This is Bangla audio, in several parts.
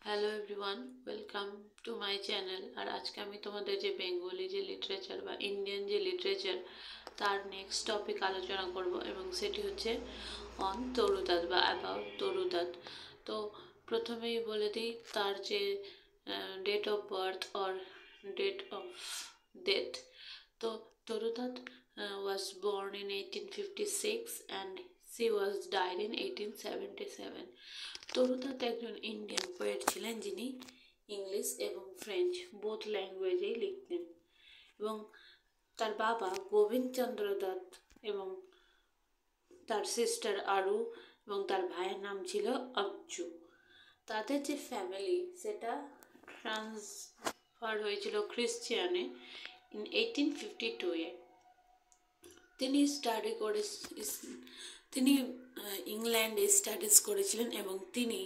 Hello everyone, welcome to my channel. আর আজকে আমি তোমাদের যে বেঙ্গলি যে লিটারেচার বা ইন্ডিয়ান যে লিটারেচার তার নেক্সট টপিক আলোচনা করব, এবং সেটি হচ্ছে অন তরুদাত বা অ্যাবাউট তরুদাত। তো প্রথমেই বলে দিই তার যে date of birth or date of death. তো তরুদাত was born in 1856 and she was died in 1877. তরুদাত একজন ইন্ডিয়ান পোয়েট ছিলেন যিনি ইংলিশ এবং ফ্রেঞ্চ বোথ ল্যাঙ্গুয়েজেই লিখতেন, এবং তার বাবা গোবিন্দচন্দ্র দত্ত এবং তার সিস্টার আরু এবং তার ভাইয়ের নাম ছিল আচ্চু। তাদের যে ফ্যামিলি সেটা ট্রান্সফার হয়েছিল খ্রিশ্চিয়ানে ইন 1852-এ। তিনি ইংল্যান্ডে স্টাডিজ করেছিলেন এবং তিনি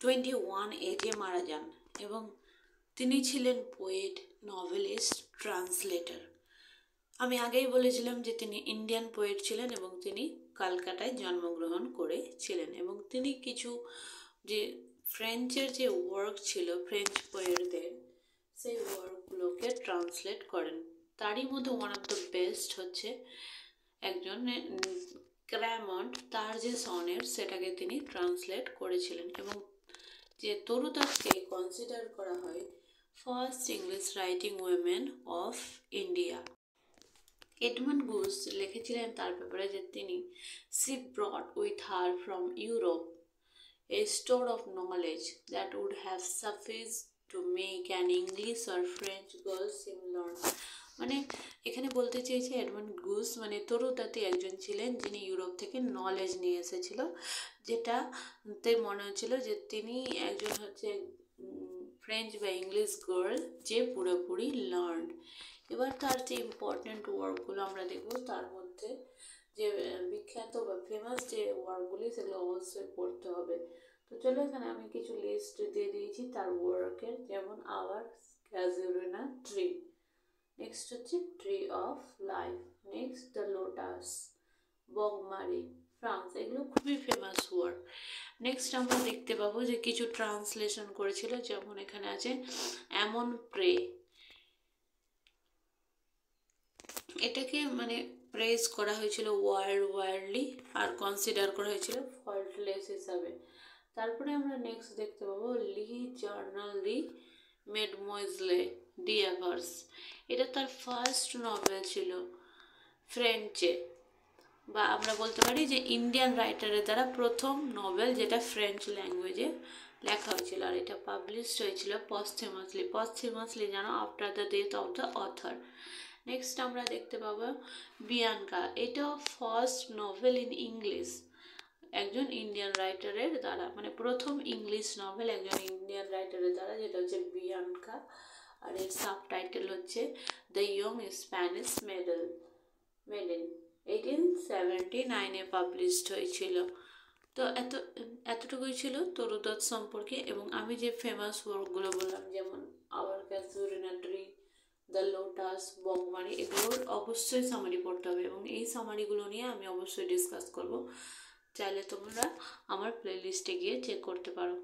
21 এজে মারা যান, এবং তিনি ছিলেন পোয়েট, নভেলিস্ট, ট্রান্সলেটর। আমি আগেই বলেছিলাম যে তিনি ইন্ডিয়ান পোয়েট ছিলেন এবং তিনি কলকাতায় জন্মগ্রহণ করেছিলেন, এবং তিনি কিছু যে ফ্রেঞ্চের যে ওয়ার্ক ছিল ফ্রেঞ্চ পোয়েটদের, সেই ওয়ার্কগুলোকে ট্রান্সলেট করেন। তারই মধ্যে ওয়ান অফ দ্য বেস্ট হচ্ছে একজন ক্র্যামন্ট, তার যে সনেট সেটাকে তিনি ট্রান্সলেট করেছিলেন, এবং যে তরুদাতকে কনসিডার করা হয় first English writing women of India. Edmund Goose লিখেছিলেন তার ব্যাপারে যে তিনি she brought with her from Europe a store of knowledge that would have sufficed to make an English or French girl seem learned. মানে এখানে বলতে চেয়েছে এডমন্ড গুস মানে তরুদাতে একজন ছিলেন যিনি ইউরোপ থেকে নলেজ নিয়ে এসেছিল, যেটাতে মনে হচ্ছিল যে তিনি একজন হচ্ছে ফ্রেঞ্চ বা ইংলিশ গার্ল যে পুরোপুরি লার্নড। এবার তার যে ইম্পর্টেন্ট ওয়ার্কগুলো আমরা দেখব, তার মধ্যে যে বিখ্যাত বা ফেমাস যে ওয়ার্কগুলি সেগুলো অবশ্যই পড়তে হবে। তো চলো এখানে আমি কিছু লিস্ট দিয়ে দিয়েছি তার ওয়ার্কের, যেমন আওয়ার ক্যাজুরিনা ট্রি, নেক্সট হচ্ছে tree of life, next the lotus, Baugmaree, France, এগুলো খুবই ফেমাস ওয়ার্ক। নেক্সট আমরা দেখতে পাবো যে কিছু ট্রান্সলেশন করেছিল, যেমন এখানে আছে অ্যামন প্রে, এটাকে মানে প্রেজ করা হয়েছিল ওয়ার্ল্ডলি আর কনসিডার করা হয়েছিল ফল্টলেস হিসাবে। তারপরে আমরা নেক্সট দেখতে পাবো লি জার্নাল দি মেডমোয়েজলে ডিয়াভার্স, এটা তার ফার্স্ট নভেল ছিল ফ্রেঞ্চে, বা আমরা বলতে পারি যে ইন্ডিয়ান রাইটারের দ্বারা প্রথম নভেল যেটা ফ্রেঞ্চ ল্যাঙ্গুয়েজে লেখা হয়েছিল, আর এটা পাবলিশড হয়েছিল পস্থিমাসলি জানো after the death of the author. Next আমরা দেখতে পাবো বিয়ানকা, এটাও ফার্স্ট নভেল ইন ইংলিশ একজন ইন্ডিয়ান রাইটারের দ্বারা, মানে প্রথম ইংলিশ নভেল একজন ইন্ডিয়ান রাইটারের দ্বারা, যেটা হচ্ছে বিয়ানকা, আর এর সাবটাইটেল হচ্ছে দ্য ইয়ং স্প্যানিশ মেডেন, 1879-এ পাবলিশড হয়েছিল। তো এতটুকুই ছিল তরুদত্ত সম্পর্কে, এবং আমি যে ফেমাস ওয়ার্কগুলো বললাম যেমন our casuarina tree, the lotus, Baugmaree, এগুলোর অবশ্যই সামারি পড়তে হবে, এবং এই সামারিগুলো নিয়ে আমি অবশ্যই ডিসকাস করব। চাইলে তোমরা আমার প্লেলিস্টে গিয়ে চেক করতে পারো।